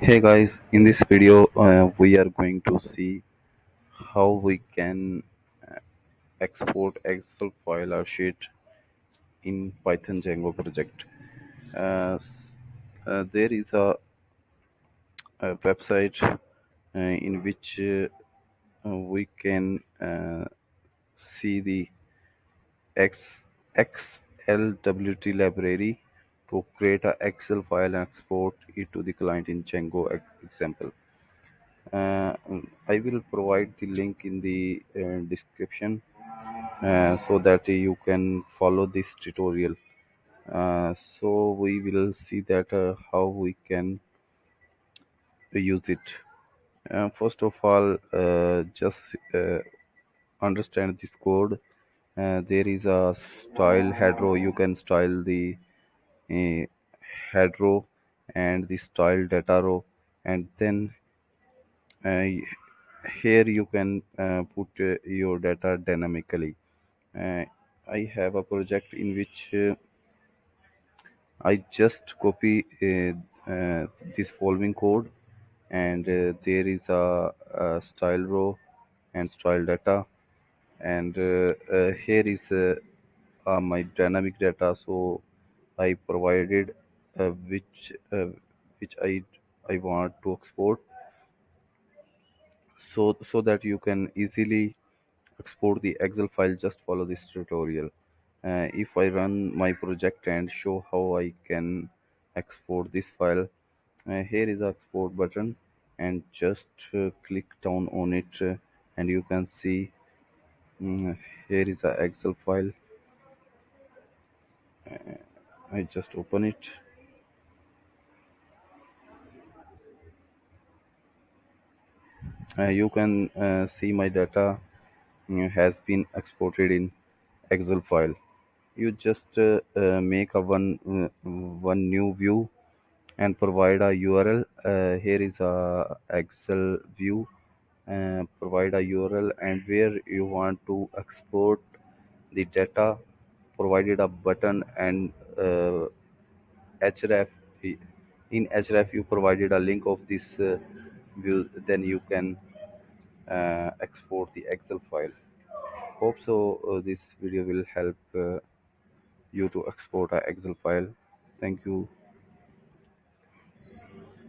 Hey guys, in this video we are going to see how we can export Excel file or sheet in Python Django project. Uh, there is a website in which we can see the XLWT library to create a Excel file and export it to the client in Django example. I will provide the link in the description so that you can follow this tutorial. So we will see that how we can use it. First of all, just understand this code. There is a style head row. You can style the uh, head row and the style data row, and then uh, here you can put your data dynamically. uh, I have a project in which I just copy this following code, and there is a style row and style data, and here is my dynamic data. So I provided which I want to export, so that you can easily export the Excel file. Just follow this tutorial. If I run my project and show how I can export this file, here is the export button, and just click down on it, and you can see here is the Excel file. I just open it. You can see my data has been exported in Excel file. You just make a one new view and provide a URL. Here is a Excel view. Provide a URL and where you want to export the data. Provided a button and href. In href, you provided a link of this view. Then you can export the Excel file. Hope so. This video will help you to export a Excel file. Thank you.